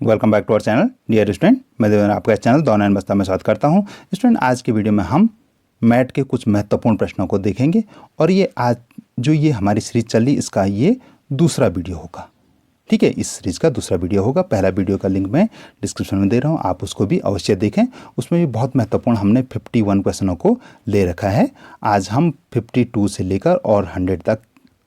Welcome back to our channel dear student. मैं देवेंद्र आपका इस चैनल दौन एंड बस्ता में स्वागत करता हूं। स्टूडेंट, आज के वीडियो में हम मैथ के कुछ महत्वपूर्ण प्रश्नों को देखेंगे और ये आज जो ये हमारी सीरीज चल रही इसका ये दूसरा वीडियो होगा। ठीक है, इस सीरीज का दूसरा वीडियो होगा। पहला वीडियो का लिंक मैं डिस्क्रिप्शन में दे रहा हूँ, आप उसको भी अवश्य देखें। उसमें भी बहुत महत्वपूर्ण हमने 51 क्वेश्चनों को ले रखा है। आज हम 52 से लेकर और 100 तक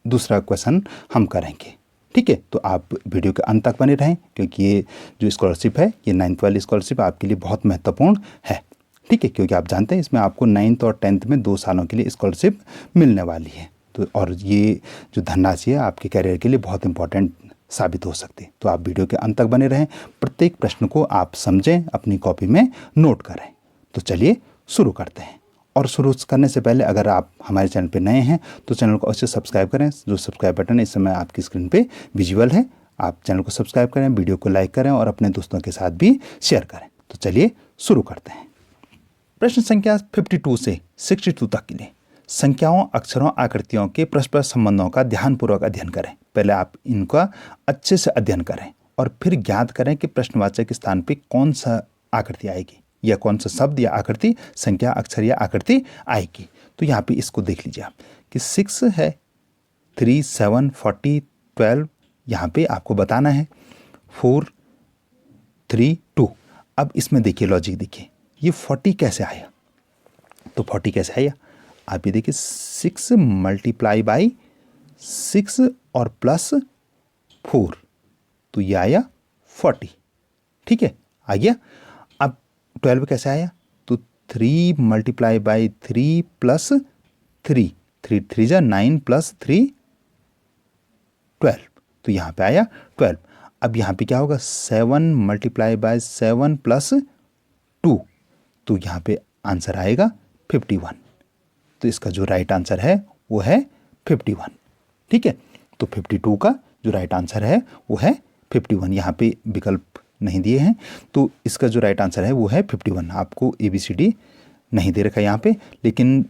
दूसरा क्वेश्चन हम करेंगे। ठीक है, तो आप वीडियो के अंत तक बने रहें क्योंकि ये जो स्कॉलरशिप है ये 9th वाली स्कॉलरशिप आपके लिए बहुत महत्वपूर्ण है। ठीक है, क्योंकि आप जानते हैं इसमें आपको 9th और 10th में 2 सालों के लिए स्कॉलरशिप मिलने वाली है। तो और ये जो धनराशि है आपके करियर के लिए बहुत इंपॉर्टेंट साबित हो सकती है। तो आप वीडियो के अंत तक बने रहें, प्रत्येक प्रश्न को आप समझें, अपनी कॉपी में नोट करें। तो चलिए शुरू करते हैं। और शुरू करने से पहले अगर आप हमारे चैनल पे नए हैं तो चैनल को अवश्य सब्सक्राइब करें। जो सब्सक्राइब बटन है इस समय आपकी स्क्रीन पे विजुअल है। आप चैनल को सब्सक्राइब करें, वीडियो को लाइक करें और अपने दोस्तों के साथ भी शेयर करें। तो चलिए शुरू करते हैं। प्रश्न संख्या 52 से 62 तक के लिए संख्याओं, अक्षरों, आकृतियों के परस्पर संबंधों का ध्यानपूर्वक अध्ययन करें। पहले आप इनका अच्छे से अध्ययन करें और फिर ज्ञात करें कि प्रश्नवाचक स्थान पर कौन सा आकृति आएगी या कौन सा शब्द या आकृति, संख्या, अक्षर या आकृति आएगी। तो यहाँ पे इसको देख लीजिए आप कि 6 है, 3, 7, 40, 12 यहाँ पे आपको बताना है, 4, 3, 2। अब इसमें देखिए लॉजिक, देखिए ये 40 कैसे आया। तो 40 कैसे आया आप ये देखिए, 6 मल्टीप्लाई बाई 6 और प्लस 4 तो ये आया 40। ठीक है, आ गया। अब 12 कैसे आया, तो 3 मल्टीप्लाई बाई 3 प्लस 3, 3 3 जा 9 प्लस 3 12 तो यहाँ पे आया 12। अब यहाँ पे क्या होगा, 7 मल्टीप्लाई बाई 7 प्लस 2 तो यहाँ पे आंसर आएगा 51। तो इसका जो राइट आंसर है वो है 51। ठीक है, तो 52 का जो राइट आंसर है वो है 51। यहाँ पे विकल्प नहीं दिए हैं तो इसका जो राइट आंसर है वो है 51। आपको ABCD नहीं दे रखा यहाँ पे, लेकिन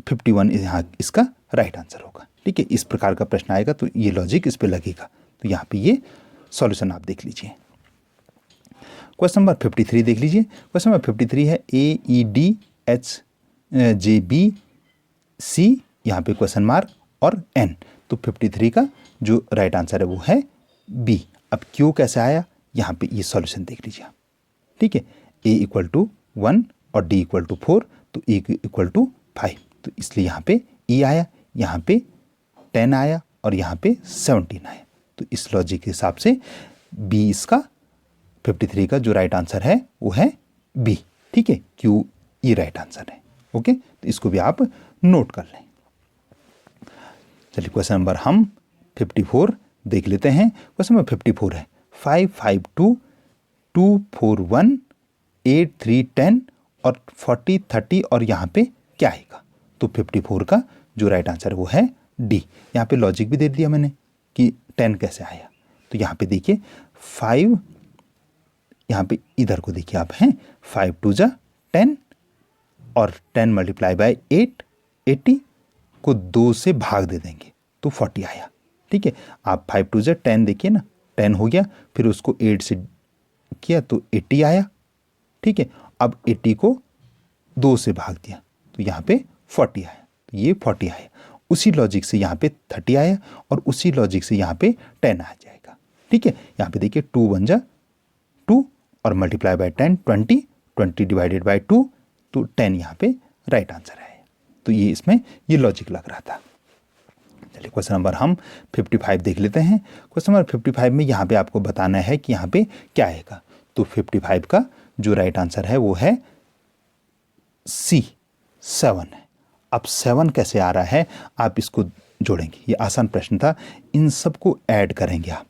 51 यहाँ इसका राइट आंसर होगा। ठीक है, इस प्रकार का प्रश्न आएगा तो ये लॉजिक इस पे लगेगा। तो यहाँ पे ये सॉल्यूशन आप देख लीजिए। क्वेश्चन नंबर 53 देख लीजिए। क्वेश्चन नंबर 53 है AEDHJBC, यहाँ पे क्वेश्चन मार्क और N। तो 53 का जो राइट आंसर है वो है B। अब Q कैसे आया, यहाँ पे ये सॉल्यूशन देख लीजिए आप। ठीक है, A = 1 और D = 4 तो A = 5 तो इसलिए यहाँ पे E आया, यहाँ पे 10 आया और यहाँ पे 17 आया। तो इस लॉजिक के हिसाब से B इसका 53 का जो राइट आंसर है वो है B। ठीक है, Q ये राइट आंसर है। ओके, तो इसको भी आप नोट कर लें। चलिए क्वेश्चन नंबर हम 54 देख लेते हैं। क्वेश्चन नंबर 54 है 5 5 2 2 4 1 8 3 10 और 40 30 और यहाँ पे क्या आएगा। तो 54 का जो राइट आंसर है वो है D। यहाँ पे लॉजिक भी दे दिया मैंने कि 10 कैसे आया। तो यहाँ पे देखिए 5, यहाँ पे इधर को देखिए आप हैं, 5 2 जा 10 और 10 मल्टीप्लाई बाई 8 80 को 2 से भाग दे देंगे तो 40 आया। ठीक है, आप 5 2 जा 10 देखिए ना, 10 हो गया, फिर उसको 8 से किया तो 80 आया। ठीक है, अब 80 को 2 से भाग दिया तो यहाँ पे 40 आया, तो ये 40 आया। उसी लॉजिक से यहाँ पे 30 आया और उसी लॉजिक से यहाँ पे 10 आ जाएगा। ठीक है, यहाँ पे देखिए 2 1 जा 2 और मल्टीप्लाई बाई 10 20, 20 डिवाइडेड बाई 2 तो 10 यहाँ पे राइट आंसर है। तो ये इसमें ये लॉजिक लग रहा था। चलिए क्वेश्चन नंबर हम 55 देख लेते हैं। क्वेश्चन नंबर 55 में यहाँ पे आपको बताना है कि यहाँ पे क्या आएगा। तो 55 का जो राइट आंसर है वो है C 7 है। अब 7 कैसे आ रहा है आप इसको जोड़ेंगे, ये आसान प्रश्न था। इन सबको ऐड करेंगे आप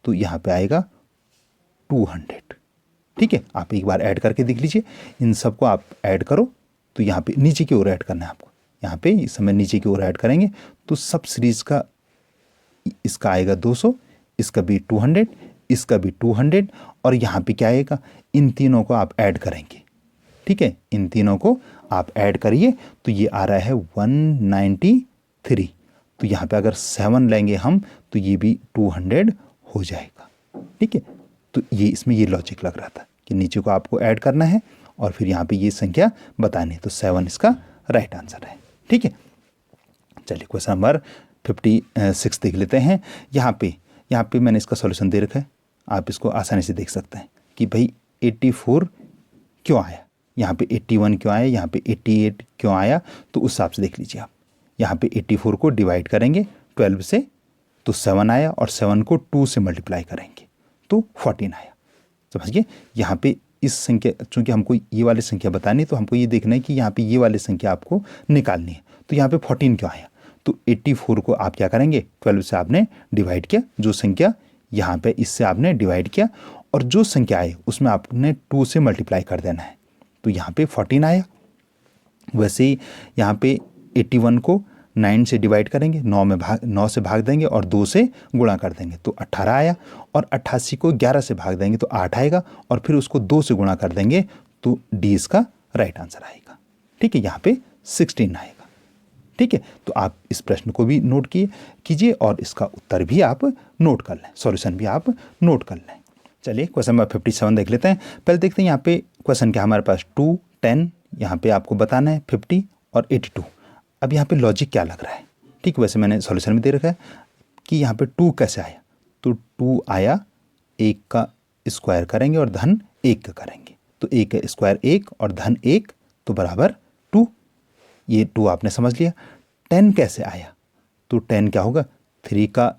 तो यहाँ पे आएगा 200। ठीक है, आप एक बार ऐड करके देख लीजिए। इन सबको आप ऐड करो तो यहाँ पे नीचे की ओर ऐड करना है आपको। यहाँ पे इस समय नीचे की ओर ऐड करेंगे तो सब सीरीज का इसका आएगा 200, इसका भी 200, इसका भी 200 और यहाँ पे क्या आएगा, इन तीनों को आप ऐड करेंगे। ठीक है, इन तीनों को आप ऐड करिए तो ये आ रहा है 193। तो यहाँ पे अगर 7 लेंगे हम तो ये भी 200 हो जाएगा। ठीक है, तो ये इसमें ये लॉजिक लग रहा था कि नीचे को आपको ऐड करना है और फिर यहाँ पे ये संख्या बतानी है, तो 7 इसका राइट आंसर है। ठीक है, चलिए क्वेश्चन नंबर 56 देख लेते हैं। यहाँ पे मैंने इसका सॉल्यूशन दे रखा है, आप इसको आसानी से देख सकते हैं कि भाई 84 क्यों आया, यहाँ पे 81 क्यों आया, यहाँ पे 88 क्यों आया, तो उस हिसाब से देख लीजिए आप। यहाँ पे 84 को डिवाइड करेंगे 12 से तो 7 आया, और 7 को 2 से मल्टीप्लाई करेंगे तो 14 आया। समझिए, यहाँ पे इस संख्या, चूँकि हमको ये वाली संख्या बतानी, तो हमको ये देखना है कि यहाँ पे ये वाली संख्या आपको निकालनी है। तो यहाँ पे 14 क्यों आया, तो 84 को आप क्या करेंगे, 12 से आपने डिवाइड किया, जो संख्या यहाँ पे इससे आपने डिवाइड किया, और जो संख्या आए उसमें आपने 2 से मल्टीप्लाई कर देना है, तो यहाँ पे 14 आया। वैसे ही यहाँ पे 81 को 9 से डिवाइड करेंगे, 9 से भाग देंगे और 2 से गुणा कर देंगे तो 18 आया, और 88 को 11 से भाग देंगे तो 8 आएगा, और फिर उसको 2 से गुणा कर देंगे तो डी इसका राइट आंसर आएगा। ठीक है, यहाँ पे 16 आएगा। ठीक है, तो आप इस प्रश्न को भी नोट कीजिए और इसका उत्तर भी आप नोट कर लें, सॉल्यूशन भी आप नोट कर लें। चलिए क्वेश्चन नंबर 57 देख लेते हैं। पहले देखते हैं यहाँ पे क्वेश्चन क्या हमारे पास 2, 10, यहाँ पे आपको बताना है 50 और 82। अब यहाँ पे लॉजिक क्या लग रहा है, ठीक, वैसे मैंने सॉल्यूशन भी दे रखा है कि यहाँ पे 2 कैसे आया, तो 2 आया, 1 का स्क्वायर करेंगे और धन 1 का करेंगे, तो 1 का स्क्वायर 1 और धन 1 तो बराबर 2, ये 2 आपने समझ लिया। 10 कैसे आया, तो 10 क्या होगा, 3 का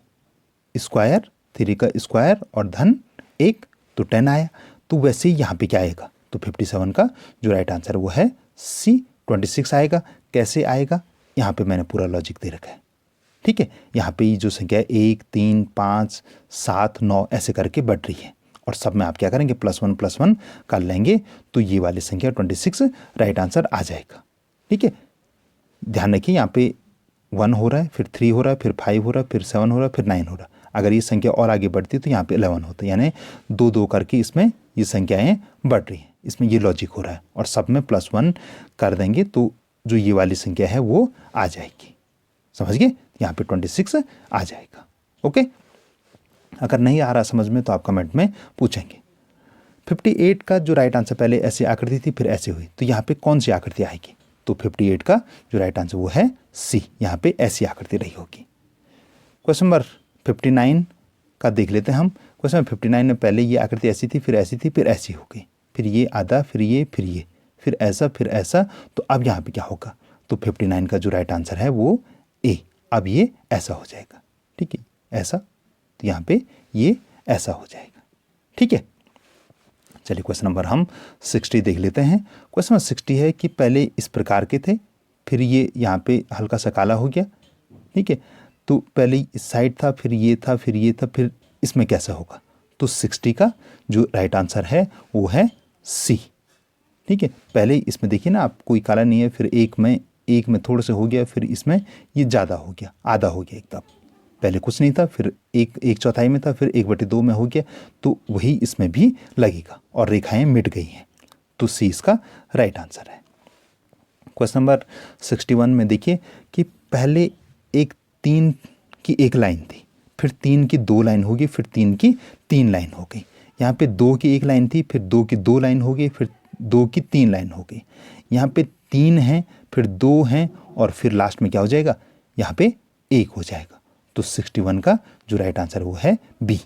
स्क्वायर और धन 1 तो 10 आया। तो वैसे ही यहाँ पे क्या आएगा, तो 57 का जो राइट आंसर वो है सी, 26 आएगा। कैसे आएगा, यहाँ पे मैंने पूरा लॉजिक दे रखा है। ठीक है, यहाँ पे ये जो संख्या है 1, 3, 5, 7, 9 ऐसे करके बढ़ रही है, और सब में आप क्या करेंगे +1 कर लेंगे, तो ये वाली संख्या 26 राइट आंसर आ जाएगा। ठीक है, ध्यान रखिए यहाँ पे 1 हो रहा है, फिर 3 हो रहा है, फिर 5 हो रहा है, फिर 7 हो रहा है, फिर 9 हो रहा है। अगर ये संख्या और आगे बढ़ती है तो यहाँ पे 11 होता है, यानी 2 करके इसमें ये संख्याएं बढ़ रही हैं, इसमें ये लॉजिक हो रहा है, और सब में +1 कर देंगे तो जो ये वाली संख्या है वो आ जाएगी। समझ गए, यहाँ पे 26 आ जाएगा। ओके, अगर नहीं आ रहा समझ में तो आप कमेंट में पूछेंगे। 58 का जो राइट आंसर, पहले ऐसी आकृति थी फिर ऐसे हुई, तो यहाँ पे कौन सी आकृति आएगी, तो 58 का जो राइट आंसर वो है सी, यहाँ पे ऐसी आकृति रही होगी। क्वेश्चन नंबर 59 का देख लेते हैं हम। क्वेश्चन नंबर 59 में पहले ये आकृति ऐसी थी, फिर ऐसी थी, फिर ऐसी हो गई, फिर ये आधा, फिर ये, फिर ऐसा, फिर ऐसा, तो अब यहाँ पे क्या होगा, तो 59 का जो राइट आंसर है वो ए, अब ये ऐसा हो जाएगा। ठीक है, ऐसा, तो यहाँ पे ये ऐसा हो जाएगा। ठीक है, चलिए क्वेश्चन नंबर हम 60 देख लेते हैं। क्वेश्चन नंबर 60 है कि पहले इस प्रकार के थे, फिर ये यहाँ पे हल्का सा काला हो गया। ठीक है, तो पहले इस साइड था, फिर ये था, फिर ये था, फिर इसमें कैसा होगा, तो 60 का जो राइट आंसर है वो है सी। ठीक है, पहले इसमें देखिए ना आप, कोई काला नहीं है, फिर एक में थोड़ा सा हो गया, फिर इसमें ये ज़्यादा हो गया, आधा हो गया एकदम, पहले कुछ नहीं था, फिर एक चौथाई में था, फिर 1/2 में हो गया, तो वही इसमें भी लगेगा और रेखाएं मिट गई हैं, तो सी इसका राइट आंसर है। क्वेश्चन नंबर 61 में देखिए कि पहले एक 3 की 1 लाइन थी, फिर 3 की 2 लाइन होगी, फिर 3 की 3 लाइन हो गई। यहाँ पे 2 की 1 लाइन थी, फिर 2 की 2 लाइन हो गई, फिर 2 की 3 लाइन हो गई। यहाँ पे 3 हैं, फिर 2 हैं, और फिर लास्ट में क्या हो जाएगा, यहाँ पे 1 हो जाएगा। तो 61 का जो राइट आंसर वो है बी।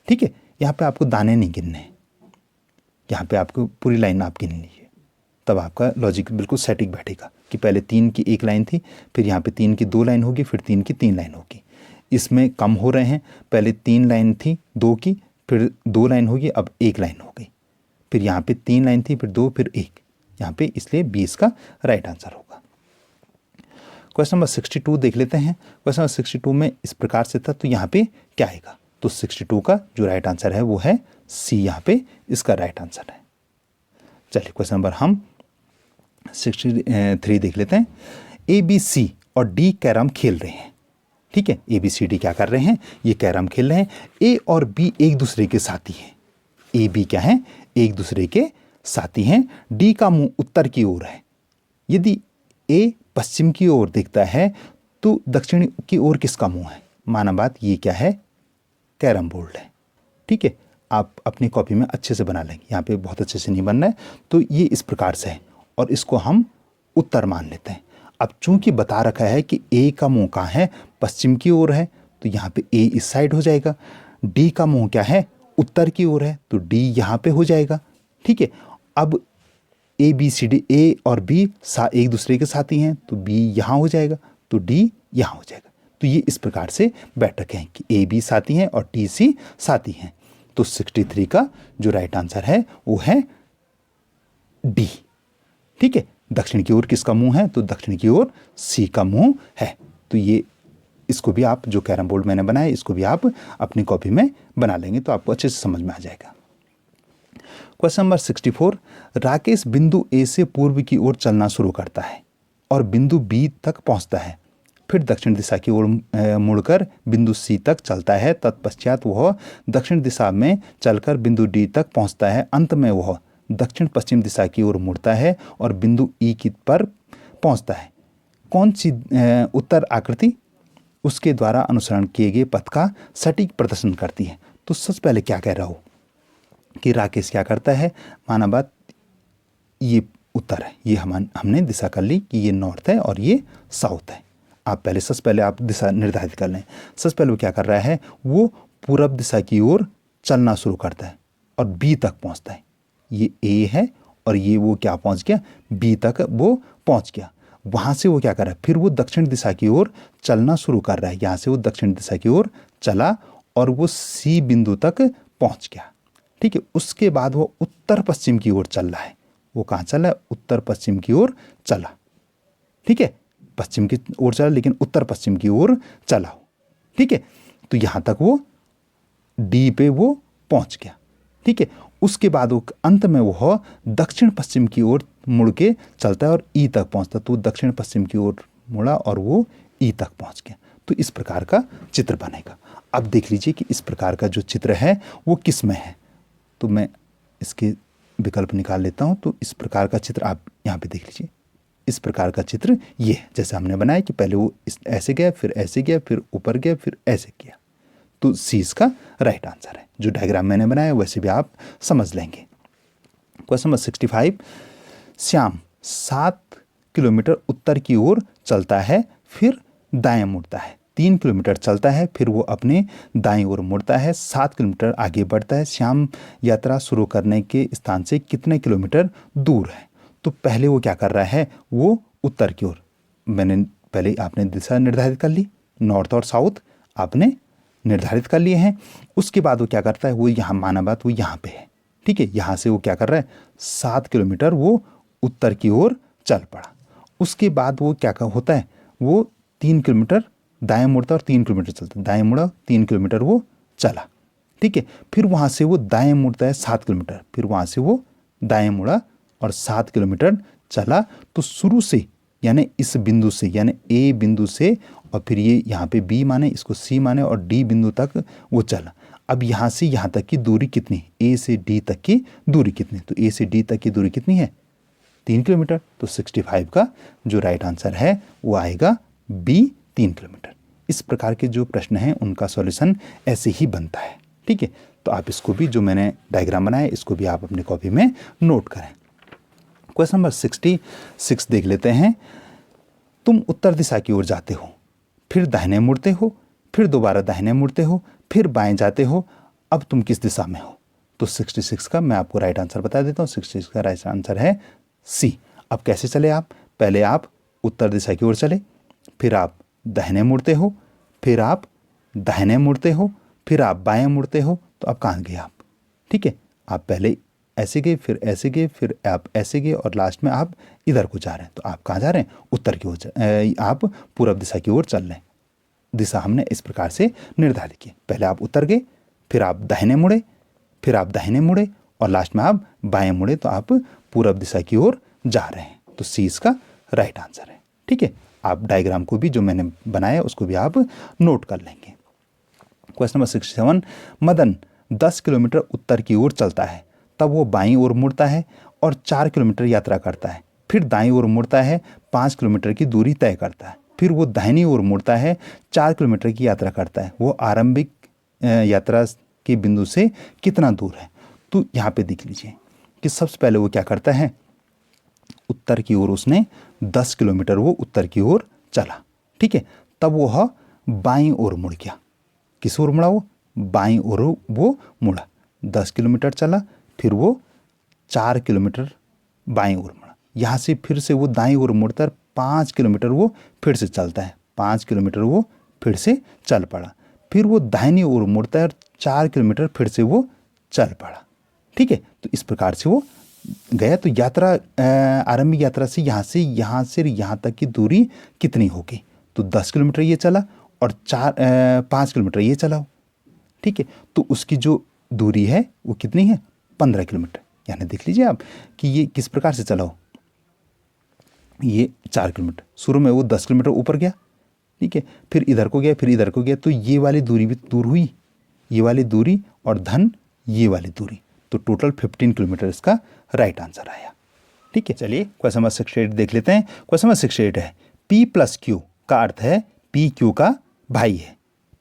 ठीक है, यहाँ पे आपको दाने नहीं गिनने हैं, यहाँ पे आपको पूरी लाइन आप गिन लीजिए, तब आपका लॉजिक बिल्कुल सेटिक बैठेगा कि पहले 3 की 1 लाइन थी, फिर यहाँ पे 3 की 2 लाइन होगी, फिर 3 की 3 लाइन होगी। इसमें कम हो रहे हैं, पहले 3 लाइन थी 2 की, फिर 2 लाइन होगी, अब 1 लाइन हो गई, फिर यहाँ पे 3 लाइन थी, फिर 2, फिर 1, यहाँ पे, इसलिए 20 का राइट आंसर होगा। क्वेश्चन नंबर 62 देख लेते हैं। क्वेश्चन नंबर 62 में इस प्रकार से था, तो यहाँ पे क्या आएगा, तो 62 का जो राइट आंसर है वो है सी, यहाँ पे इसका राइट आंसर है। चलिए क्वेश्चन नंबर हम 63 देख लेते हैं। ए, बी, सी और डी कैरम खेल रहे हैं। ठीक है, ए, बी, सी, डी क्या कर रहे हैं, ये कैरम खेल रहे हैं। ए और बी एक दूसरे के साथी हैं। ए, बी क्या है, एक दूसरे के साथी हैं। डी का मुंह उत्तर की ओर है। यदि ए पश्चिम की ओर दिखता है तो दक्षिण की ओर किसका मुंह है। माना बात, ये क्या है, कैरम बोर्ड है। ठीक है, आप अपनी कॉपी में अच्छे से बना लेंगे। यहाँ पे बहुत अच्छे से नहीं बन रहा है, तो ये इस प्रकार से है और इसको हम उत्तर मान लेते हैं। अब चूंकि बता रखा है कि ए का मुंह कहाँ है, पश्चिम की ओर है, तो यहाँ पे ए इस साइड हो जाएगा। डी का मुंह क्या है, उत्तर की ओर है, तो डी यहाँ पे हो जाएगा। ठीक है, अब ए बी सी डी, ए और बी एक दूसरे के साथी हैं, तो बी यहाँ हो जाएगा, तो डी यहाँ हो जाएगा। तो ये इस प्रकार से बैठ रखे हैं कि ए बी साथी हैं और टी सी साथी हैं। तो 63 का जो राइट आंसर है वो है डी। ठीक है, दक्षिण की ओर किसका मुंह है, तो दक्षिण की ओर सी का मुंह है। तो ये इसको भी आप, जो कैरम बोर्ड मैंने बनाया, इसको भी आप अपनी कॉपी में बना लेंगे तो आपको अच्छे से समझ में आ जाएगा। क्वेश्चन नंबर 64, राकेश बिंदु ए से पूर्व की ओर चलना शुरू करता है और बिंदु बी तक पहुंचता है, फिर दक्षिण दिशा की ओर मुड़कर बिंदु सी तक चलता है। तत्पश्चात वह दक्षिण दिशा में चलकर बिंदु डी तक पहुंचता है। अंत में वह दक्षिण पश्चिम दिशा की ओर मुड़ता है और बिंदु ई की पर पहुंचता है। कौन सी उत्तर आकृति उसके द्वारा अनुसरण किए गए पथ का सटीक प्रदर्शन करती है? तो सबसे पहले क्या कह रहा हूँ कि राकेश क्या करता है, माना बात ये उत्तर है, ये हमने दिशा कर ली कि ये नॉर्थ है और ये साउथ है। आप पहले सबसे पहले आप दिशा निर्धारित कर लें। सबसे पहले वो क्या कर रहा है, वो पूरब दिशा की ओर चलना शुरू करता है और बी तक पहुंचता है। ये ए है और ये वो क्या पहुंच गया, बी तक वो पहुंच गया। वहाँ से वो क्या कर रहा है, फिर वो दक्षिण दिशा की ओर चलना शुरू कर रहा है। यहाँ से वो दक्षिण दिशा की ओर चला और वो सी बिंदु तक पहुंच गया। ठीक है, उसके बाद वो उत्तर पश्चिम की ओर चल रहा है। वो कहाँ चला है, उत्तर पश्चिम की ओर चला। ठीक है, पश्चिम की ओर चला लेकिन उत्तर पश्चिम की ओर चला हो। ठीक है, तो यहाँ तक वो डी पे वो पहुंच गया। ठीक है, उसके बाद वो अंत में वो दक्षिण पश्चिम की ओर मुड़ के चलता है और ई तक पहुंचता, तो दक्षिण पश्चिम की ओर मुड़ा और वो ई तक पहुंच गया। तो इस प्रकार का चित्र बनेगा। अब देख लीजिए कि इस प्रकार का जो चित्र है वो किस में है। तो मैं इसके विकल्प निकाल लेता हूं। तो इस प्रकार का चित्र आप यहाँ पे देख लीजिए। इस प्रकार का चित्र ये है, जैसे हमने बनाया कि पहले वो ऐसे गया, फिर ऐसे गया, फिर ऊपर गया, फिर ऐसे किया। तो सी इसका राइट आंसर है। जो डायग्राम मैंने बनाया वैसे भी आप समझ लेंगे। क्वेश्चन नंबर 65, श्याम 7 किलोमीटर उत्तर की ओर चलता है, फिर दाएं मुड़ता है। 3 किलोमीटर चलता है, फिर वो अपने दाएं ओर मुड़ता है। 7 किलोमीटर आगे बढ़ता है। श्याम यात्रा शुरू करने के स्थान से कितने किलोमीटर दूर है? तो पहले वो क्या कर रहा है, वो उत्तर की ओर, मैंने पहले आपने दिशा निर्धारित कर ली, नॉर्थ और साउथ आपने निर्धारित कर लिए हैं। उसके बाद वो क्या करता है, वो यहाँ माना बात वो यहाँ पे है। ठीक है, यहाँ से वो क्या कर रहा है, 7 किलोमीटर वो उत्तर की ओर चल पड़ा। उसके बाद वो क्या होता है, वो 3 किलोमीटर दाएं मुड़ता और 3 किलोमीटर चलता, दाएं मुड़ा 3 किलोमीटर वो चला। ठीक है, फिर वहाँ से वो दाएं मुड़ता है 7 किलोमीटर, फिर वहाँ से वो दाएं मुड़ा और 7 किलोमीटर चला। तो शुरू से यानी इस बिंदु से, यानी ए बिंदु से, और फिर ये यहाँ पे बी माने, इसको सी माने, और डी बिंदु तक वो चला। अब यहाँ से यहाँ तक की दूरी कितनी, ए से डी तक की दूरी कितनी? तो ए से डी तक की दूरी कितनी है, 3 किलोमीटर। तो 65 का जो राइट आंसर है वो आएगा बी, 3 किलोमीटर। इस प्रकार के जो प्रश्न हैं उनका सॉल्यूशन ऐसे ही बनता है। ठीक है, तो आप इसको भी, जो मैंने डायग्राम बनाया, इसको भी आप अपनी कॉपी में नोट करें। क्वेश्चन नंबर 66 देख लेते हैं। तुम उत्तर दिशा की ओर जाते हो, फिर दाहिने मुड़ते हो, फिर दोबारा दाहिने मुड़ते हो, फिर बाएं जाते हो। अब तुम किस दिशा में हो? तो 66 का मैं आपको राइट आंसर बता देता हूँ। 66 का राइट आंसर है सी। अब कैसे चले आप, पहले आप उत्तर दिशा की ओर चले, फिर आप दाहिने मुड़ते हो, फिर आप दाहिने मुड़ते हो, फिर आप बाएं मुड़ते हो। तो अब कहाँ गए आप? ठीक है, आप पहले ऐसे गए, फिर ऐसे गए, फिर आप ऐसे गए और लास्ट में आप इधर को जा रहे हैं। तो आप कहाँ जा रहे हैं? उत्तर की ओर। आप पूरब दिशा की ओर चल रहे हैं। दिशा हमने इस प्रकार से निर्धारित की, पहले आप उत्तर गए, फिर आप दाहिने मुड़े, फिर आप दाहिने मुड़े और लास्ट में आप बाएं मुड़े। तो आप पूरब दिशा की ओर जा रहे हैं। तो सी इसका राइट आंसर है। ठीक है, आप डायग्राम को भी, जो मैंने बनाया, उसको भी आप नोट कर लेंगे। क्वेश्चन नंबर 67, मदन 10 किलोमीटर उत्तर की ओर चलता है, तब वो बाईं ओर मुड़ता है और 4 किलोमीटर यात्रा करता है, फिर दाईं ओर मुड़ता है, 5 किलोमीटर की दूरी तय करता है, फिर वो दाहिनी ओर मुड़ता है, 4 किलोमीटर की यात्रा करता है। वो आरंभिक यात्रा के बिंदु से कितना दूर है। तो यहाँ पे देख लीजिए कि सबसे पहले वो क्या करता है, उत्तर की ओर उसने 10 किलोमीटर वो उत्तर की ओर चला, ठीक है। तब वह बाईं ओर मुड़ गया। किस ओर मुड़ा वो? बाईं ओर वो मुड़ा। 10 किलोमीटर चला, फिर वो 4 किलोमीटर बाईं ओर मुड़ा। यहाँ से फिर से वो दाईं ओर मुड़ता है, 5 किलोमीटर वो फिर से चलता है, 5 किलोमीटर वो फिर से चल पड़ा। फिर वो दाहिनी ओर मुड़ता है और 4 किलोमीटर फिर से वो चल पड़ा, ठीक है। तो इस प्रकार से वो गया। तो यात्रा आरंभिक यात्रा से यहाँ तक की दूरी कितनी होगी? तो 10 किलोमीटर ये चला और 5 किलोमीटर ये चला, ठीक है। तो उसकी जो दूरी है वो कितनी है? 15 किलोमीटर। यानी देख लीजिए आप कि ये किस प्रकार से चला हो। ये 4 किलोमीटर, शुरू में वो 10 किलोमीटर ऊपर गया, ठीक है, फिर इधर को गया, फिर इधर को गया। तो ये वाली दूरी भी दूर हुई, ये वाली दूरी और धन ये वाली दूरी। तो टोटल 15 किलोमीटर इसका राइट आंसर आया, ठीक है। चलिए क्वेश्चन नंबर 68 देख लेते हैं। क्वेश्चन नंबर 68 है P प्लस Q का अर्थ है P Q का भाई है।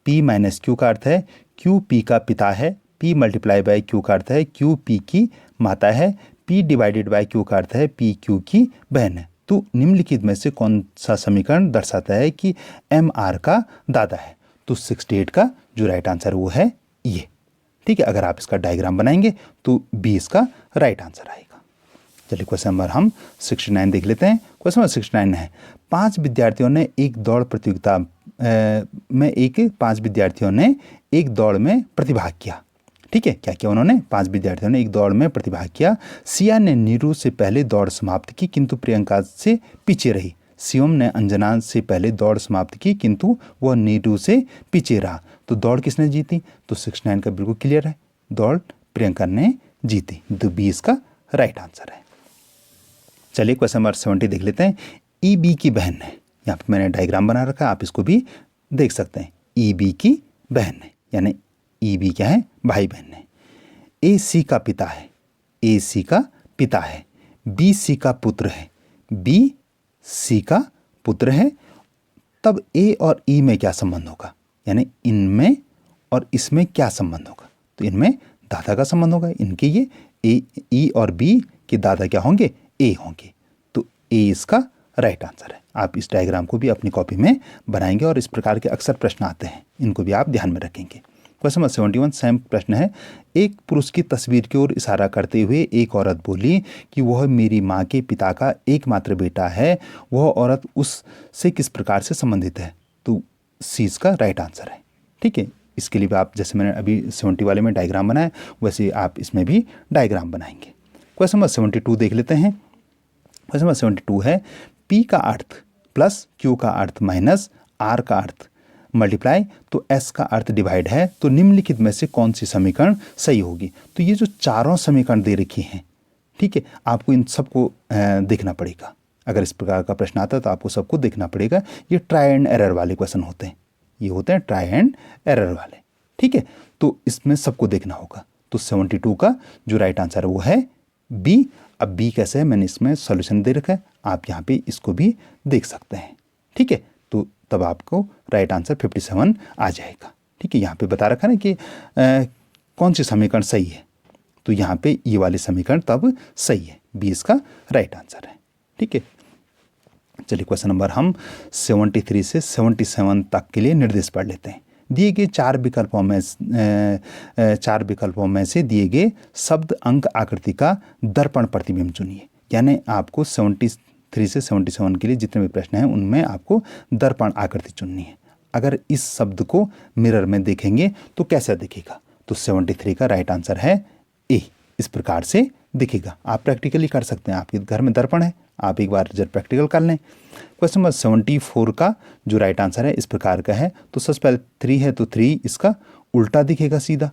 P माइनस Q का अर्थ है Q P का पिता है। P मल्टीप्लाई बाय Q का अर्थ है Q P की माता है। P डिवाइडेड बाय Q का अर्थ है P Q की बहन है। तो निम्नलिखित में से कौन सा समीकरण दर्शाता है कि M R का दादा है? तो 68 का जो राइट आंसर वो है ये, ठीक है। अगर आप इसका डायग्राम बनाएंगे तो 20 का राइट आंसर आएगा। चलिए क्वेश्चन नंबर हम 69 देख लेते हैं। क्वेश्चन नंबर 69 है 5 विद्यार्थियों ने एक दौड़ प्रतियोगिता में एक दौड़ में प्रतिभाग किया, ठीक है। क्या किया उन्होंने? 5 विद्यार्थियों ने एक दौड़ में प्रतिभाग किया। सिया ने नीरू से पहले दौड़ समाप्त की किंतु प्रियंका से पीछे रही। शिवम ने अंजना से पहले दौड़ समाप्त की किंतु वह नीरू से पीछे रहा। तो दौड़ किसने जीती? तो 69 का बिल्कुल क्लियर है, दौड़ प्रियंका ने जीती। तो 20 का राइट आंसर है। चलिए क्वेश्चन नंबर 70 देख लेते हैं। ई बी की बहन है, यहाँ पे मैंने डायग्राम बना रखा है, आप इसको भी देख सकते हैं। ई बी की बहन है, यानी ई बी क्या है? भाई बहन है। ए सी का पिता है, ए सी का पिता है। बी सी का पुत्र है, बी सी का पुत्र है। तब ए और ई में क्या संबंध होगा? यानी इनमें और इसमें क्या संबंध होगा? तो इनमें दादा का संबंध होगा। इनके ये ए ई और बी के दादा क्या होंगे? ए होंगे। तो ए इसका राइट आंसर है। आप इस डायग्राम को भी अपनी कॉपी में बनाएंगे और इस प्रकार के अक्सर प्रश्न आते हैं, इनको भी आप ध्यान में रखेंगे। क्वेश्चन नंबर 71 सेम प्रश्न है। एक पुरुष की तस्वीर की ओर इशारा करते हुए एक औरत बोली कि वह मेरी माँ के पिता का एकमात्र बेटा है। वह औरत उससे किस प्रकार से संबंधित है? तो सी इसका राइट आंसर है, ठीक है। इसके लिए भी आप जैसे मैंने अभी 70 वाले में डायग्राम बनाया वैसे आप इसमें भी डायग्राम बनाएंगे। क्वेश्चन नंबर 72 देख लेते हैं। क्वेश्चन नंबर 72 है P का अर्थ प्लस Q का अर्थ माइनस R का अर्थ मल्टीप्लाई तो S का अर्थ डिवाइड है। तो निम्नलिखित में से कौन सी समीकरण सही होगी? तो ये जो चारों समीकरण दे रखी हैं, ठीक है, आपको इन सबको देखना पड़ेगा। अगर इस प्रकार का प्रश्न आता है तो आपको सबको देखना पड़ेगा। ये ट्राई एंड एरर वाले क्वेश्चन होते हैं, ये होते हैं ट्राई एंड एरर वाले, ठीक है। तो इसमें सबको देखना होगा। तो 72 का जो राइट आंसर है वो है बी। अब बी कैसे है मैंने इसमें सॉल्यूशन दे रखा है, आप यहाँ पे इसको भी देख सकते हैं, ठीक है। तो तब आपको राइट आंसर 57 आ जाएगा, ठीक है। यहाँ पे बता रखा ना कि कौन सी समीकरण सही है, तो यहाँ पे ये वाली समीकरण तब सही है, 20 का राइट आंसर है, ठीक है। चलिए क्वेश्चन नंबर हम 73 से 77 तक के लिए निर्देश पढ़ लेते हैं। दिए गए चार विकल्पों में से दिए गए शब्द अंक आकृति का दर्पण प्रतिबिंब चुनिए। यानी आपको 73 से 77 के लिए जितने भी प्रश्न हैं उनमें आपको दर्पण आकृति चुननी है। अगर इस शब्द को मिरर में देखेंगे तो कैसा दिखेगा? तो 73 का राइट आंसर है ए। इस प्रकार से दिखेगा। आप प्रैक्टिकली कर सकते हैं, आपके घर में दर्पण है, आप एक बार जब प्रैक्टिकल कर लें। क्वेश्चन नंबर 74 का जो राइट आंसर है इस प्रकार का है। तो सबसे पहले 3 है तो 3 इसका उल्टा दिखेगा सीधा,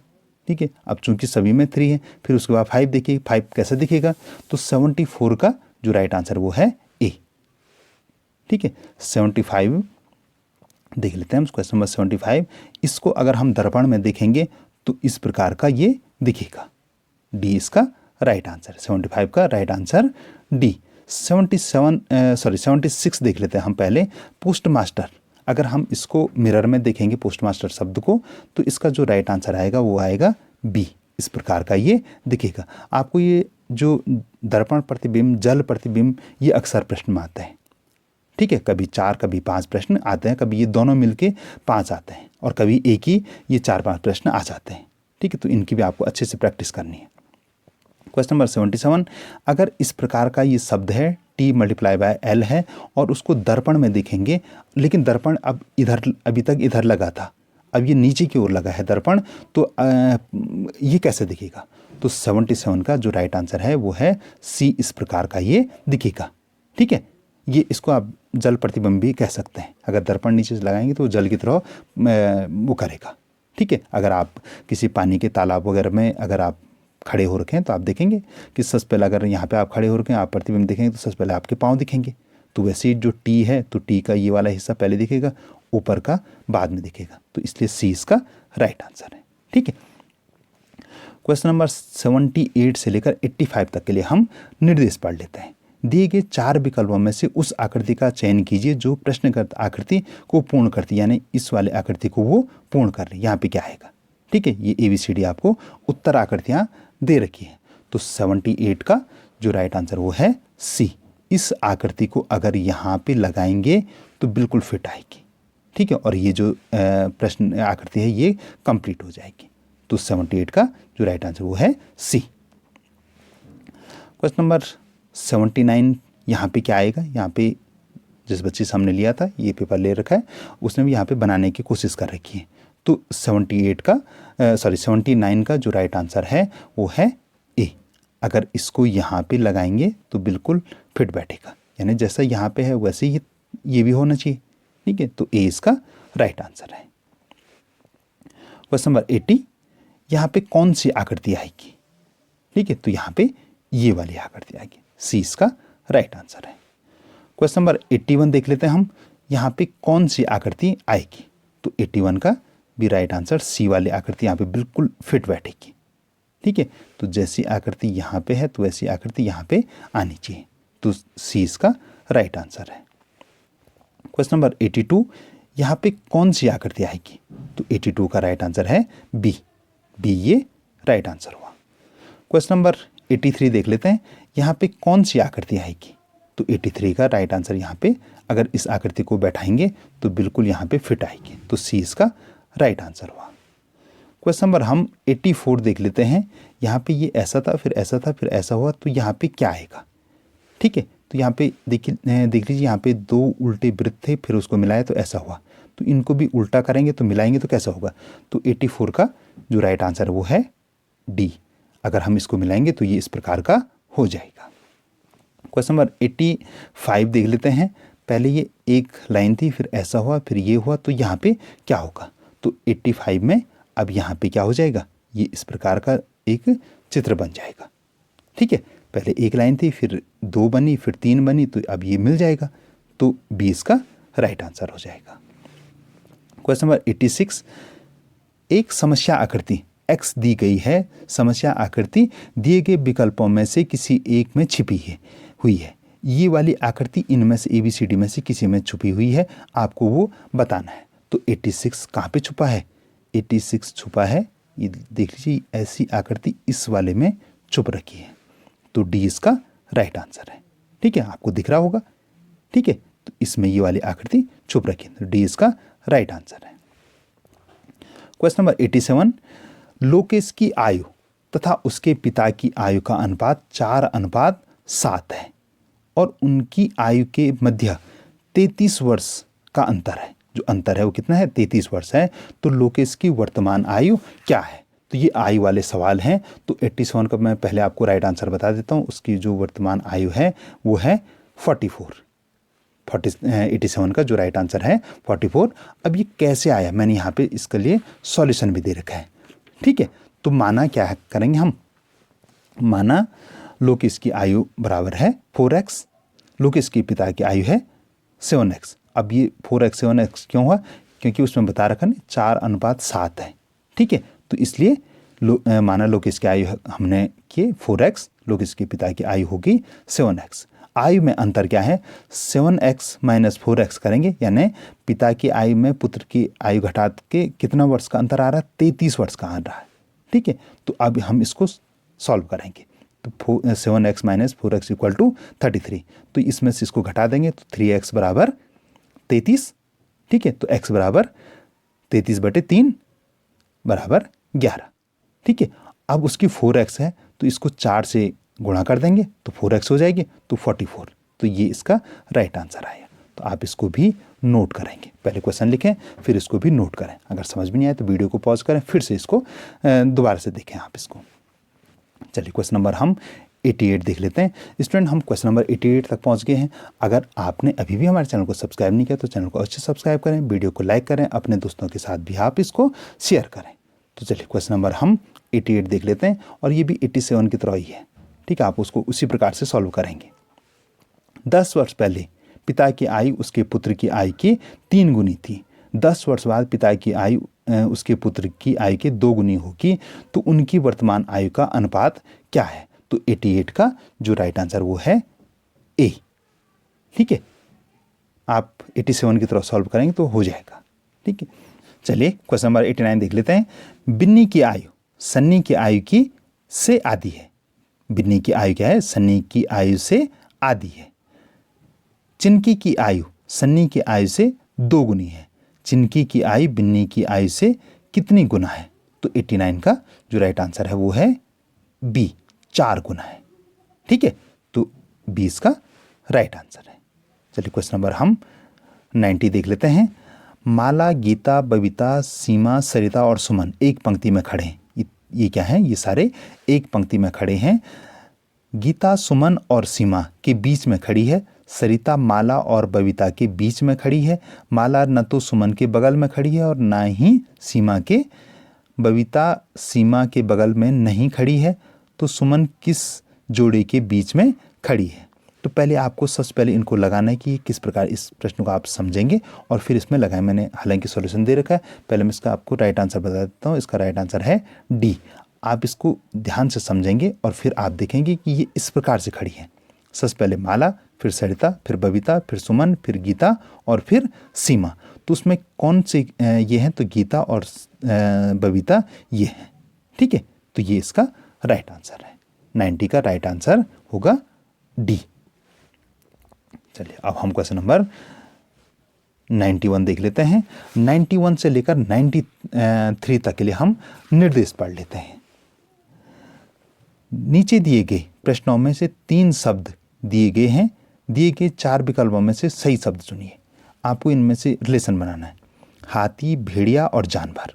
ठीक है। अब चूंकि सभी में 3 है, फिर उसके बाद 5 देखिए, 5 कैसा दिखेगा? तो 74 का जो राइट आंसर वो है ए, ठीक है। 75 देख लेते हैं हम। क्वेश्चन नंबर 75 इसको अगर हम दर्पण में देखेंगे तो इस प्रकार का ये दिखेगा। डी इसका राइट आंसर। 75 का राइट आंसर डी। 76 देख लेते हैं हम पहले। पोस्ट मास्टर अगर हम इसको मिरर में देखेंगे पोस्टमास्टर शब्द को, तो इसका जो राइट आंसर आएगा वो आएगा बी। इस प्रकार का ये दिखेगा। आपको ये जो दर्पण प्रतिबिंब, जल प्रतिबिंब, ये अक्सर प्रश्न में आता है। ठीक है, कभी 4 कभी 5 प्रश्न आते हैं, कभी ये दोनों मिलके 5 आते हैं और कभी एक ही ये 4-5 प्रश्न आ जाते हैं। ठीक है, तो इनकी भी आपको अच्छे से प्रैक्टिस करनी है। क्वेश्चन नंबर 77, अगर इस प्रकार का ये शब्द है T × L है और उसको दर्पण में देखेंगे, लेकिन दर्पण अब इधर, अभी तक इधर लगा था, अब ये नीचे की ओर लगा है दर्पण, तो ये कैसे दिखेगा? तो 77 का जो राइट आंसर है वो है सी। इस प्रकार का ये दिखेगा। ठीक है, ये इसको आप जल प्रतिबिंब भी कह सकते हैं। अगर दर्पण नीचे से लगाएंगे तो जल की तरह वो करेगा। ठीक है, अगर आप किसी पानी के तालाब वगैरह में अगर आप खड़े हो रखे हैं तो आप देखेंगे कि सबसे पहले, अगर यहाँ पे आप खड़े हो रखे हैं, आप प्रतिबिंब देखेंगे तो सबसे पहले आपके पाँव दिखेंगे। तो वैसे ही जो टी है, तो टी का ये वाला हिस्सा पहले दिखेगा, ऊपर का बाद में दिखेगा। तो इसलिए सी इसका राइट आंसर है। ठीक है, क्वेश्चन नंबर 78 से लेकर 85 तक के लिए हम निर्देश पढ़ लेते हैं। दिए गए 4 विकल्पों में से उस आकृति का चयन कीजिए जो प्रश्नगत आकृति को पूर्ण करती है, यानी इस वाले आकृति को वो पूर्ण कर रही है। यहाँ पे क्या आएगा? ठीक है, ये ABCD आपको उत्तर आकृतियाँ दे रखी है। तो 78 का जो राइट आंसर वो है सी। इस आकृति को अगर यहाँ पे लगाएंगे तो बिल्कुल फिट आएगी। ठीक है, और ये जो प्रश्न आकृति है ये कंप्लीट हो जाएगी। तो 78 का जो राइट आंसर वो है सी। क्वेश्चन नंबर 79, यहाँ पे क्या आएगा? यहाँ पे जिस बच्चे से हमने लिया था, ये पेपर ले रखा है, उसने भी यहाँ पे बनाने की कोशिश कर रखी है। तो 79 का जो राइट आंसर है वो है ए। अगर इसको यहाँ पे लगाएंगे तो बिल्कुल फिट बैठेगा, यानी जैसा यहाँ पे है वैसे ही ये भी होना चाहिए। ठीक है, तो ए इसका राइट आंसर है। क्वेश्चन नंबर 80, यहाँ पे कौन सी आकृति आएगी? ठीक है, तो यहाँ पे ये वाली आकृति आएगी। सी इसका राइट आंसर है। क्वेश्चन नंबर 81 देख लेते हैं हम, यहाँ पे कौन सी आकृति आएगी? तो 81 का भी राइट आंसर सी वाली आकृति यहाँ पे बिल्कुल फिट बैठेगी। ठीक है, तो जैसी आकृति यहाँ पे है तो वैसी आकृति यहाँ पे आनी चाहिए। तो सी इसका राइट आंसर है। क्वेश्चन नंबर 82, यहाँ पे कौन सी आकृति आएगी? तो 82 का राइट आंसर है बी। बी ये राइट आंसर हुआ। क्वेश्चन नंबर 83 देख लेते हैं, यहाँ पे कौन सी आकृति आएगी? तो 83 का राइट आंसर यहाँ पे, अगर इस आकृति को बैठाएंगे तो बिल्कुल यहाँ पे फिट आएगी। तो सी इसका राइट आंसर हुआ। क्वेश्चन नंबर हम 84 देख लेते हैं, यहाँ पे ये ऐसा था, फिर ऐसा था, फिर ऐसा हुआ, तो यहाँ पे क्या आएगा? ठीक है, तो यहाँ पे देख लीजिए, यहाँ पे 2 उल्टे वृत्त थे, फिर उसको मिलाया तो ऐसा हुआ। तो इनको भी उल्टा करेंगे तो मिलाएंगे तो कैसा होगा? तो 84 का जो राइट आंसर वो है डी। अगर हम इसको मिलाएंगे तो ये इस प्रकार का हो जाएगा। क्वेश्चन नंबर 85 देख लेते हैं। पहले ये एक लाइन थी, फिर ऐसा हुआ, फिर ये हुआ, तो यहाँ पे क्या होगा? तो 85 में अब यहाँ पे क्या हो जाएगा? ये इस प्रकार का एक चित्र बन जाएगा। ठीक है, पहले एक लाइन थी, फिर 2 बनी, फिर 3 बनी, तो अब ये मिल जाएगा। तो 20 का राइट आंसर हो जाएगा। क्वेश्चन नंबर 86, एक समस्या आकृति एक्स दी गई है। समस्या आकृति दिए गए विकल्पों में से किसी एक में छिपी हुई है। ये वाली आकृति इनमें से ABCD में से किसी में छुपी हुई है, आपको वो बताना है। तो 86 कहाँ पे छुपा है? 86 छुपा है, ये देख लीजिए, ऐसी आकृति इस वाले में छुप रखी है। तो डी इसका राइट आंसर है। ठीक है, आपको दिख रहा होगा। ठीक है, तो इसमें ये वाली आकृति छुप रखी है, तो डी इसका राइट आंसर है। क्वेश्चन नंबर 87, लोकेश की आयु तथा उसके पिता की आयु का अनुपात 4:7 है और उनकी आयु के मध्य 33 वर्ष का अंतर है। जो अंतर है वो कितना है? 33 वर्ष है। तो लोकेश की वर्तमान आयु क्या है? तो ये आयु वाले सवाल हैं। तो 87 का मैं पहले आपको राइट आंसर बता देता हूँ। उसकी जो वर्तमान आयु है वो है 44। 87 का जो राइट आंसर है 44। अब ये कैसे आया, मैंने यहाँ पे इसके लिए सॉल्यूशन भी दे रखा है। ठीक है, तो माना क्या करेंगे हम? माना लोकेश की आयु बराबर है 4x, लोकेश के पिता की आयु है 7x। अब ये 4x 7x क्यों हुआ? क्योंकि उसमें बता रखा है 4:7 है। ठीक है, तो इसलिए माना लोकेश की आयु हमने किए 4x, लोकेश के पिता की आयु होगी 7x। आयु में अंतर क्या है, 7x माइनस 4x करेंगे, यानी पिता की आयु में पुत्र की आयु घटा के कितना वर्ष का अंतर आ रहा है, 33 वर्ष का आ रहा है। ठीक है, तो अब हम इसको सॉल्व करेंगे। तो 7x minus 4x equal to 33, तो इसमें से इसको घटा देंगे तो 3x बराबर 33। ठीक है, तो x बराबर 33/3 बराबर 11। ठीक है, अब उसकी 4x है तो इसको 4 से गुणा कर देंगे तो 4x हो जाएगी, तो 44। तो ये इसका राइट आंसर आया। तो आप इसको भी नोट करेंगे, पहले क्वेश्चन लिखें फिर इसको भी नोट करें। अगर समझ में नहीं आए तो वीडियो को पॉज करें, फिर से इसको दोबारा से देखें आप इसको। चलिए क्वेश्चन नंबर हम 88 देख लेते हैं। स्टूडेंट, हम क्वेश्चन नंबर 88 तक पहुंच गए हैं। अगर आपने अभी भी हमारे चैनल को सब्सक्राइब नहीं किया तो चैनल को अच्छे सब्सक्राइब करें, वीडियो को लाइक करें, अपने दोस्तों के साथ भी आप इसको शेयर करें। तो चलिए क्वेश्चन नंबर हम 88 देख लेते हैं, और ये भी 87 की तरह ही है। ठीक है, आप उसको उसी प्रकार से सॉल्व करेंगे। 10 वर्ष पहले पिता की आयु उसके पुत्र की आयु की 3 गुनी थी। 10 वर्ष बाद पिता की आयु उसके पुत्र की आयु के 2 गुनी होगी, तो उनकी वर्तमान आयु का अनुपात क्या है। तो 88 का जो राइट आंसर वो है ए। ठीक है, आप 87 की तरफ सॉल्व करेंगे तो हो जाएगा। ठीक है, चलिए क्वेश्चन नंबर 89 देख लेते हैं। बिन्नी की आयु सन्नी की आयु की से आधी है। बिन्नी की आयु क्या है, सन्नी की आयु से आधी है। चिनकी की आयु सन्नी की आयु से 2 गुनी है। चिनकी की आयु बिन्नी की आयु से कितनी गुना है। तो 89 का जो राइट आंसर है वो है बी, 4 गुना है। ठीक है, तो 20 का राइट आंसर है। चलिए क्वेश्चन नंबर हम 90 देख लेते हैं। माला, गीता, बबीता, सीमा, सरिता और सुमन एक पंक्ति में खड़े हैं। ये क्या है, ये सारे एक पंक्ति में खड़े हैं। गीता सुमन और सीमा के बीच में खड़ी है। सरिता माला और बबीता के बीच में खड़ी है। माला न तो सुमन के बगल में खड़ी है और ना ही सीमा के। बबीता सीमा के बगल में नहीं खड़ी है, तो सुमन किस जोड़े के बीच में खड़ी है। तो पहले आपको सबसे पहले इनको लगाना है कि किस प्रकार इस प्रश्न को आप समझेंगे और फिर इसमें लगाएं। मैंने हालांकि सॉल्यूशन दे रखा है, पहले मैं इसका आपको राइट आंसर बता देता हूँ। इसका राइट आंसर है डी। आप इसको ध्यान से समझेंगे और फिर आप देखेंगे कि ये इस प्रकार से खड़ी है। सबसे पहले माला, फिर सरिता, फिर बबीता, फिर सुमन, फिर गीता और फिर सीमा। तो उसमें कौन से ये हैं, तो गीता और बबीता ये हैं। ठीक है, तो ये इसका राइट आंसर है। 90 का राइट आंसर होगा डी। चलिए अब हम क्वेश्चन नंबर 91 देख लेते हैं। 91 से लेकर 93 तक के लिए हम निर्देश पढ़ लेते हैं। नीचे दिए गए प्रश्नों में से 3 शब्द दिए गए हैं। दिए गए 4 विकल्पों में से सही शब्द चुनिए। आपको इनमें से रिलेशन बनाना है। हाथी, भेड़िया और जानवर।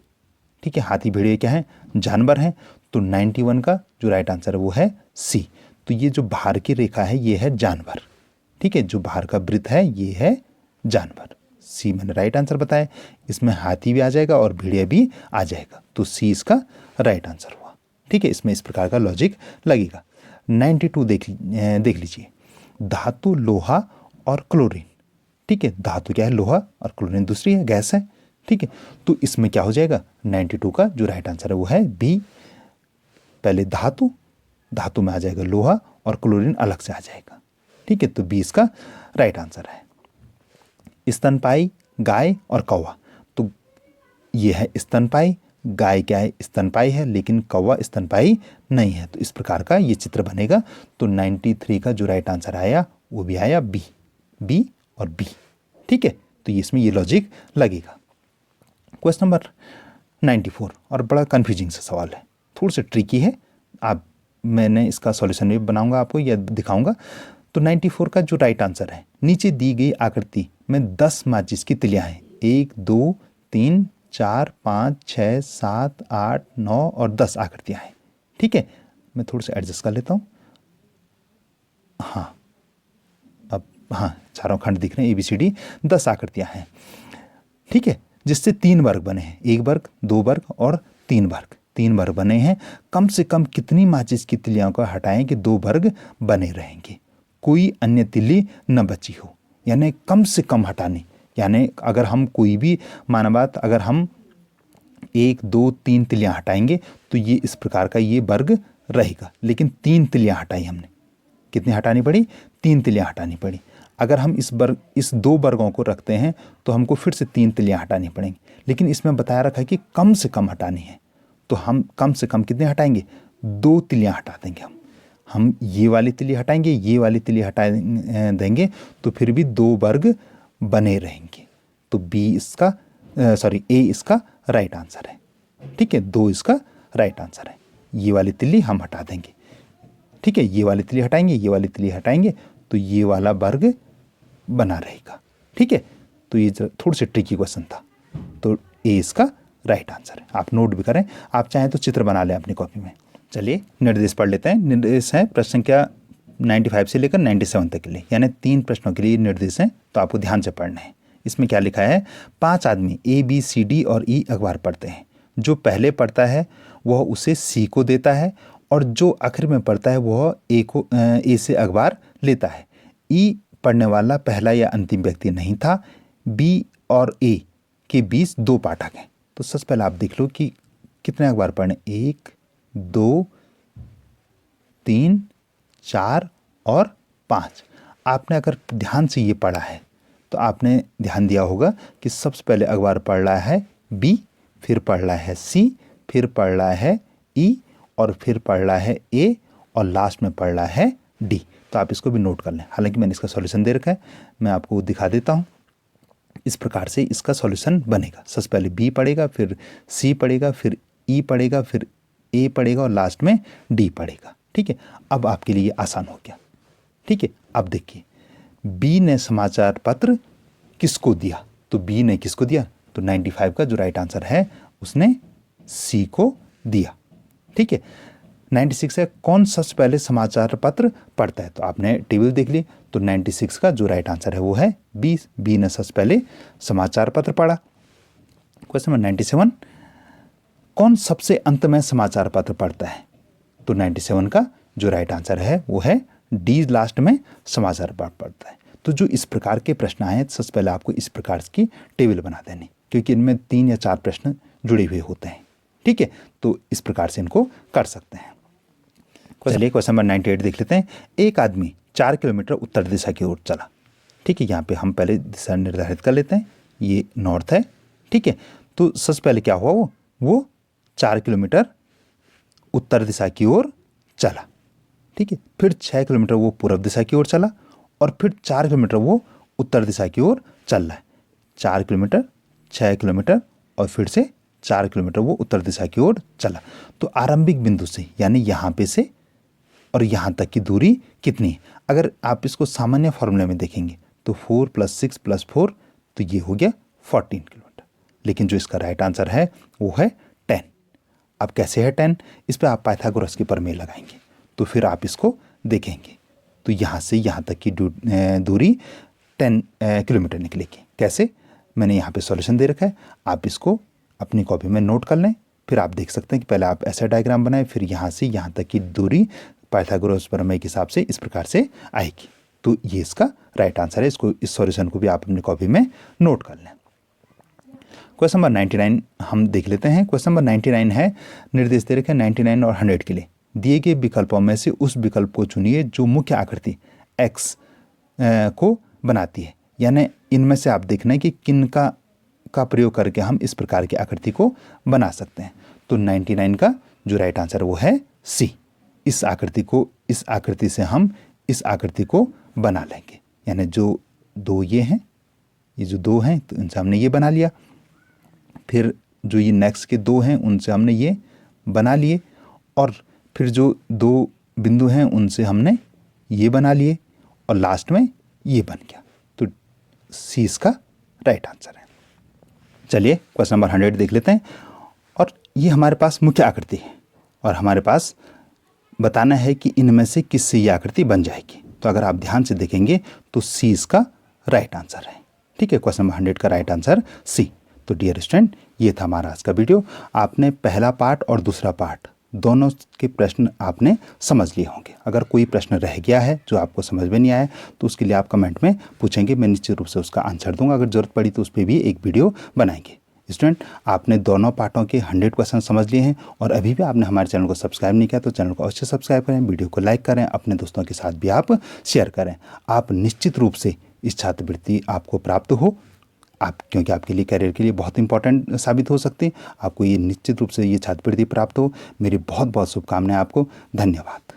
ठीक है, हाथी भेड़िया क्या है, जानवर हैं। तो 91 का जो राइट आंसर है वो है सी। तो ये जो बाहर की रेखा है ये है जानवर। ठीक है, जो बाहर का वृत्त है ये है जानवर। सी मैंने राइट आंसर बताया। इसमें हाथी भी आ जाएगा और भेड़िया भी आ जाएगा, तो सी इसका राइट आंसर हुआ। ठीक है, इसमें इस प्रकार का लॉजिक लगेगा। 92 देख लीजिए। धातु, लोहा और क्लोरीन। ठीक है, धातु क्या है, लोहा, और क्लोरीन दूसरी है, गैस है। ठीक है, तो इसमें क्या हो जाएगा, 92 का जो राइट आंसर है वो है बी। पहले धातु, धातु में आ जाएगा लोहा और क्लोरीन अलग से आ जाएगा। ठीक है, तो 20 का राइट आंसर है। स्तनपाई, गाय और कौवा। तो ये है स्तनपाई। गाय क्या है, स्तनपाई है, लेकिन कौवा स्तनपाई नहीं है। तो इस प्रकार का ये चित्र बनेगा। तो 93 का जो राइट आंसर आया वो भी आया बी। बी और बी। ठीक है, तो इसमें ये लॉजिक लगेगा। क्वेश्चन नंबर 94 और बड़ा कन्फ्यूजिंग सा सवाल है, थोड़ा सा ट्रिकी है। मैंने इसका सॉल्यूशन भी बनाऊंगा, आपको यह दिखाऊंगा। तो 94 का जो राइट आंसर है, नीचे दी गई आकृति में 10 माचिस की तिलियां हैं। 1 2 3 4 5 6 7 8 9 और 10 आकृतियां हैं। ठीक है, मैं थोड़ा सा एडजस्ट कर लेता हूँ। हाँ, अब हाँ, चारों खंड दिख रहे हैं, ABCD 10 आकृतियां हैं। ठीक है, जिससे 3 वर्ग बने हैं, 1 वर्ग, 2 वर्ग और 3 वर्ग। 3 वर्ग बने हैं। कम से कम कितनी माचिस की तिलियां को हटाएं कि 2 वर्ग बने रहेंगे, कोई अन्य तिल्ली न बची हो। यानी कम से कम हटानी, यानी अगर हम कोई भी माना बात, अगर हम 1 2 3 तिलियां हटाएंगे तो ये इस प्रकार का ये वर्ग रहेगा, लेकिन 3 तिलियां हटाई हमने, कितनी हटानी पड़ी, 3 तिलियाँ हटानी पड़ी। अगर हम इस 2 वर्गों को रखते हैं तो हमको फिर से 3 तिलियाँ हटानी पड़ेंगी, लेकिन इसमें बताया रखा है कि कम से कम हटानी है, तो हम कम से कम कितने हटाएंगे, 2 तिलियाँ हटा देंगे। हम ये वाली तिली हटाएंगे, ये वाली तिली हटा देंगे, तो फिर भी 2 वर्ग बने रहेंगे। तो ए इसका राइट आंसर है। ठीक है, 2 इसका राइट आंसर है। ये वाली तिल्ली हम हटा देंगे। ठीक है, ये वाली तिल्ली हटाएंगे, ये वाली तिल्ली हटाएंगे, तो ये वाला वर्ग बना रहेगा। ठीक है, तो ये थोड़ी सी ट्रिकी क्वेश्चन था, तो ए इसका राइट आंसर है। आप नोट भी करें, आप चाहें तो चित्र बना लें अपनी कॉपी में। चलिए निर्देश पढ़ लेते हैं। निर्देश है प्रश्न संख्या 95 से लेकर 97 तक के लिए, यानी 3 प्रश्नों के लिए निर्देश हैं, तो आपको ध्यान से पढ़ना है। इसमें क्या लिखा है, 5 आदमी ए बी सी डी और ई अखबार पढ़ते हैं। जो पहले पढ़ता है वह उसे सी को देता है, और जो आखिर में पढ़ता है वह ए से अखबार लेता है। ई पढ़ने वाला पहला या अंतिम व्यक्ति नहीं था। बी और ए के बीच 2 पाठक हैं। तो सबसे पहले आप देख लो कि कितने अखबार पढ़ने, 1 2 3 4 और 5। आपने अगर ध्यान से ये पढ़ा है तो आपने ध्यान दिया होगा कि सबसे पहले अखबार पढ़ रहा है बी, फिर पढ़ रहा है सी, फिर पढ़ रहा है ई, और फिर पढ़ रहा है ए, और लास्ट में पढ़ रहा है डी। तो आप इसको भी नोट कर लें। हालांकि मैंने इसका सॉल्यूशन दे रखा है, मैं आपको दिखा देता हूँ। इस प्रकार से इसका सॉल्यूशन बनेगा। सबसे पहले बी पढ़ेगा, फिर सी पढ़ेगा, फिर ई पढ़ेगा, फिर ए पढ़ेगा, और लास्ट में डी पढ़ेगा। ठीक है, अब आपके लिए आसान हो गया। ठीक है, अब देखिए, बी ने समाचार पत्र किसको दिया, तो बी ने किसको दिया, तो 95 का जो राइट आंसर है उसने सी को दिया। ठीक है, 96 है, कौन सबसे पहले समाचार पत्र पढ़ता है, तो आपने टेबल देख ली, तो 96 का जो राइट आंसर है वो है बी। बी ने सबसे पहले समाचार पत्र पढ़ा। क्वेश्चन नंबर 97, कौन सबसे अंत में समाचार पत्र पढ़ता है, तो 97 का जो राइट आंसर है वो है डी, लास्ट में समाचार पत्र पढ़ता है। तो जो इस प्रकार के प्रश्न आए, सबसे पहले आपको इस प्रकार की टेबल बना देनी, क्योंकि इनमें 3 या 4 प्रश्न जुड़े हुए होते हैं। ठीक है, तो इस प्रकार से इनको कर सकते हैं। चलिए क्वेश्चन नंबर 98 देख लेते हैं। एक आदमी 4 किलोमीटर उत्तर दिशा की ओर चला। ठीक है, यहाँ पे हम पहले दिशा निर्धारित कर लेते हैं, ये नॉर्थ है। ठीक है, तो सबसे पहले क्या हुआ, वो 4 किलोमीटर उत्तर दिशा की ओर चला। ठीक है, फिर 6 किलोमीटर वो पूर्व दिशा की ओर चला, और फिर 4 किलोमीटर वो उत्तर दिशा की ओर चल रहा है। 4 किलोमीटर, 6 किलोमीटर, और फिर से 4 किलोमीटर वो उत्तर दिशा की ओर चला। तो आरंभिक बिंदु से, यानी यहाँ पे से और यहाँ तक की दूरी कितनी है। अगर आप इसको सामान्य फॉर्मूले में देखेंगे तो 4 + 6 + 4, तो ये हो गया 14 किलोमीटर। लेकिन जो इसका राइट आंसर है वो है 10। अब कैसे है 10, इस पर आप पाइथागोरस के प्रमेय लगाएंगे, तो फिर आप इसको देखेंगे, तो यहाँ से यहाँ तक की दूरी 10 किलोमीटर निकलेगी। कैसे, मैंने यहाँ पे सॉल्यूशन दे रखा है, आप इसको अपनी कॉपी में नोट कर लें। फिर आप देख सकते हैं कि पहले आप ऐसा डायग्राम बनाएं, फिर यहाँ से यहाँ तक की दूरी पाइथागोरस प्रमेय के हिसाब से इस प्रकार से आएगी। तो ये इसका राइट आंसर है। इसको, इस सॉल्यूशन को भी आप अपनी कॉपी में नोट कर लें। क्वेश्चन नंबर 99 हम देख लेते हैं। क्वेश्चन नंबर 99 है, निर्देश दे रखे 99 और 100 के लिए। दिए गए विकल्पों में से उस विकल्प को चुनिए जो मुख्य आकृति एक्स को बनाती है। यानी इनमें से आप देखना है कि किन का प्रयोग करके हम इस प्रकार की आकृति को बना सकते हैं। तो 99 का जो राइट आंसर वो है सी। इस आकृति से हम इस आकृति को बना लेंगे। यानी जो 2 ये हैं, ये जो 2 हैं, तो इनसे हमने ये बना लिया। फिर जो ये नेक्स्ट के 2 हैं उनसे हमने ये बना लिए, और फिर जो 2 बिंदु हैं उनसे हमने ये बना लिए, और लास्ट में ये बन गया। तो सी इसका राइट आंसर है। चलिए क्वेश्चन नंबर 100 देख लेते हैं। और ये हमारे पास मुख्य आकृति है, और हमारे पास बताना है कि इनमें से किससे ये आकृति बन जाएगी। तो अगर आप ध्यान से देखेंगे तो सी इसका राइट आंसर है। ठीक है, क्वेश्चन नंबर 100 का राइट आंसर सी। तो डियर स्टूडेंट, ये था हमारा आज का वीडियो। आपने पहला पार्ट और दूसरा पार्ट दोनों के प्रश्न आपने समझ लिए होंगे। अगर कोई प्रश्न रह गया है जो आपको समझ में नहीं आया, तो उसके लिए आप कमेंट में पूछेंगे, मैं निश्चित रूप से उसका आंसर दूंगा। अगर ज़रूरत पड़ी तो उस पर भी एक वीडियो बनाएंगे। स्टूडेंट आपने दोनों पार्टों के 100 क्वेश्चन समझ लिए हैं और अभी भी आपने हमारे चैनल को सब्सक्राइब नहीं किया तो चैनल को अवश्य सब्सक्राइब करें, वीडियो को लाइक करें, अपने दोस्तों के साथ भी आप शेयर करें। आप निश्चित रूप से इस छात्रवृत्ति आपको प्राप्त हो, आप क्योंकि आपके लिए करियर के लिए बहुत इंपॉर्टेंट साबित हो सकती है। आपको ये निश्चित रूप से ये छात्रवृत्ति प्राप्त हो। मेरी बहुत बहुत शुभकामनाएं आपको। धन्यवाद।